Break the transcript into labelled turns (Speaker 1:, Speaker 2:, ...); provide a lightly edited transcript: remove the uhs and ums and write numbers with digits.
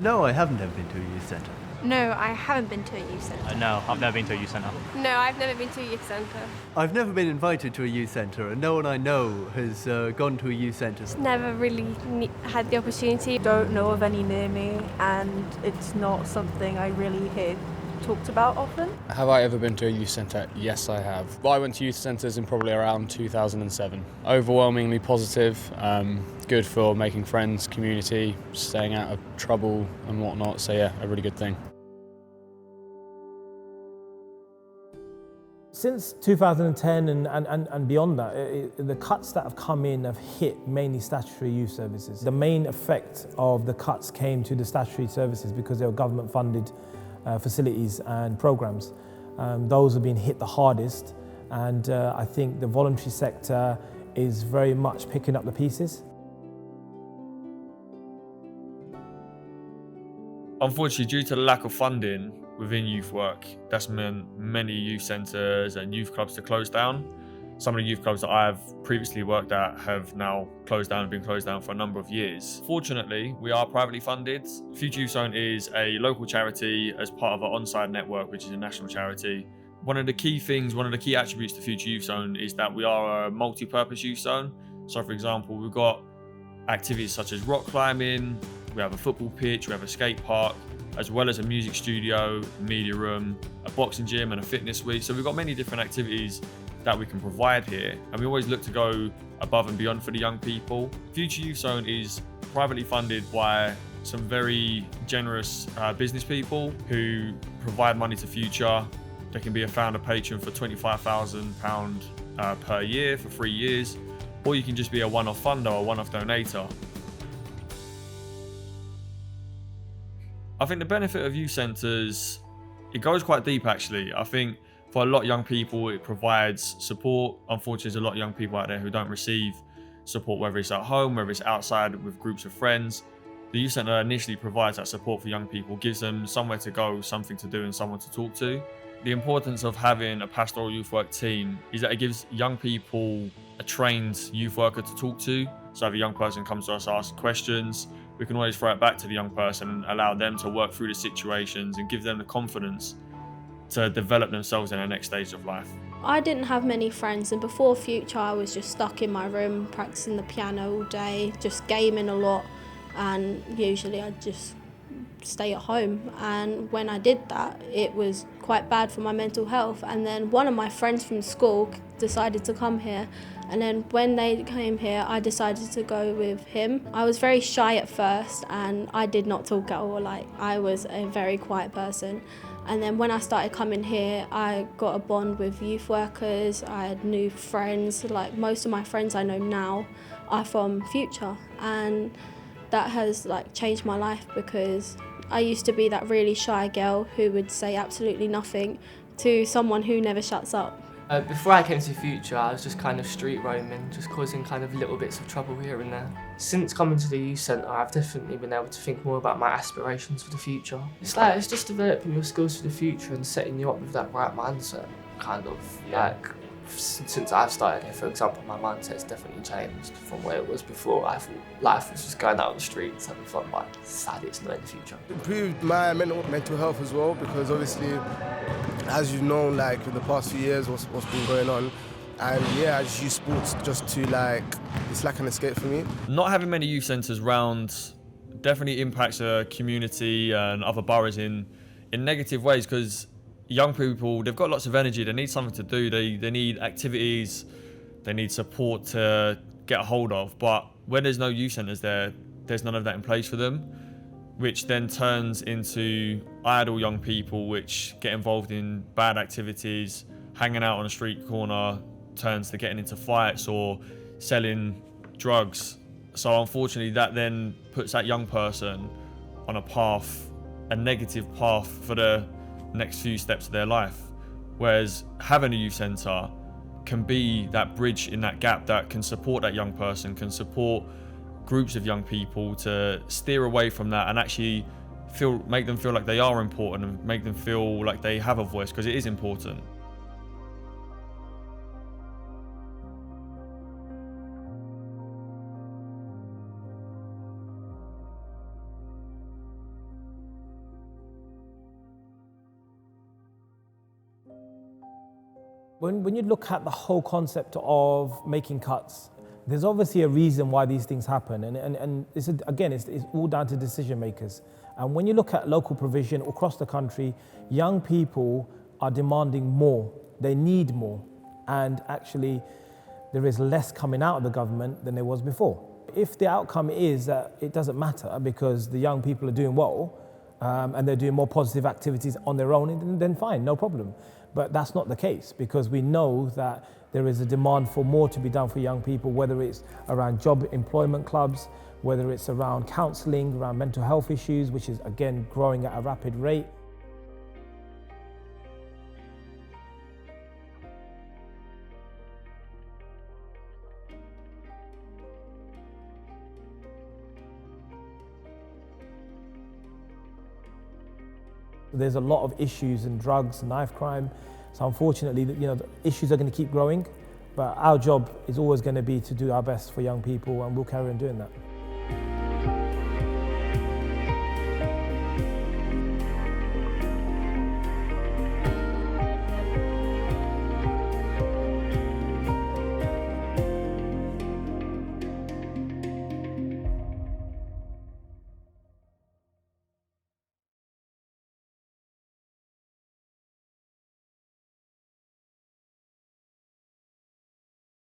Speaker 1: No, I haven't ever been to a youth centre.
Speaker 2: No, I haven't been to a youth centre.
Speaker 3: No, I've never been to a youth centre.
Speaker 2: No, I've never been to a youth centre.
Speaker 1: I've never been invited to a youth centre, and no one I know has gone to a youth centre.
Speaker 2: Never really had the opportunity.
Speaker 4: Don't know of any near me, and it's not something I really hear talked about often.
Speaker 5: Have I ever been to a youth centre? Yes, I have. I went to youth centres in probably around 2007. Overwhelmingly positive, good for making friends, community, staying out of trouble and whatnot. So yeah, a really good thing.
Speaker 6: Since 2010 and beyond that, the cuts that have come in have hit mainly statutory youth services. The main effect of the cuts came to the statutory services because they were government funded facilities and programs. Those have been hit the hardest, and I think the voluntary sector is very much picking up the pieces.
Speaker 7: Unfortunately, due to the lack of funding within youth work, that's meant many youth centres and youth clubs to close down. Some of the youth clubs that I've previously worked at have now closed down and been closed down for a number of years. Fortunately, we are privately funded. Future Youth Zone is a local charity as part of our On-Side network, which is a national charity. One of the key attributes to Future Youth Zone is that we are a multi-purpose youth zone. So for example, we've got activities such as rock climbing, we have a football pitch, we have a skate park, as well as a music studio, media room, a boxing gym and a fitness suite. So we've got many different activities that we can provide here, and we always look to go above and beyond for the young people. Future Youth Zone is privately funded by some very generous business people who provide money to Future. They can be a founder patron for £25,000 per year for 3 years, or you can just be a one-off funder or one-off donator. I think the benefit of youth centres, it goes quite deep actually. I think for a lot of young people, it provides support. Unfortunately, there's a lot of young people out there who don't receive support, whether it's at home, whether it's outside with groups of friends. The youth centre initially provides that support for young people, gives them somewhere to go, something to do and someone to talk to. The importance of having a pastoral youth work team is that it gives young people a trained youth worker to talk to. So if a young person comes to us asking questions, we can always throw it back to the young person and allow them to work through the situations and give them the confidence to develop themselves in their next stage of life.
Speaker 8: I didn't have many friends, and before Future I was just stuck in my room practicing the piano all day, just gaming a lot, and usually I'd just stay at home. And when I did that, it was quite bad for my mental health. And then one of my friends from school decided to come here, and then when they came here I decided to go with him. I was very shy at first and I did not talk at all, like I was a very quiet person. And then when I started coming here, I got a bond with youth workers, I had new friends, like most of my friends I know now are from Future, and that has like changed my life because I used to be that really shy girl who would say absolutely nothing to someone who never shuts up.
Speaker 9: Before I came to Future, I was just kind of street roaming, just causing kind of little bits of trouble here and there. Since coming to the youth centre, I've definitely been able to think more about my aspirations for the future. It's just developing your skills for the future and setting you up with that right mindset, kind of. Like, since I've started here, for example, my mindset's definitely changed from where it was before. I thought life was just going out on the streets, having fun, but sadly it's not in the future.
Speaker 10: Improved my mental health as well, because obviously, as you've known, like in the past few years, what's been going on, and yeah, I just use sports just to it's like an escape for me.
Speaker 7: Not having many youth centres around definitely impacts the community and other boroughs in negative ways, because young people, they've got lots of energy, they need something to do, they need activities, they need support to get a hold of, but when there's no youth centres there's none of that in place for them, which then turns into idle young people which get involved in bad activities. Hanging out on a street corner turns to getting into fights or selling drugs. So unfortunately that then puts that young person on a negative path for the next few steps of their life. Whereas having a youth centre can be that bridge in that gap that can support that young person, can support groups of young people to steer away from that and actually make them feel like they are important and make them feel like they have a voice, because it is important.
Speaker 6: When you look at the whole concept of making cuts, there's obviously a reason why these things happen, and it's all down to decision makers. And when you look at local provision across the country, young people are demanding more, they need more, and actually there is less coming out of the government than there was before. If the outcome is that it doesn't matter because the young people are doing well, and they're doing more positive activities on their own, then fine, no problem. But that's not the case, because we know that there is a demand for more to be done for young people, whether it's around job employment clubs, whether it's around counselling, around mental health issues, which is again growing at a rapid rate. There's a lot of issues in drugs and knife crime. So unfortunately, the issues are going to keep growing, but our job is always going to be to do our best for young people, and we'll carry on doing that.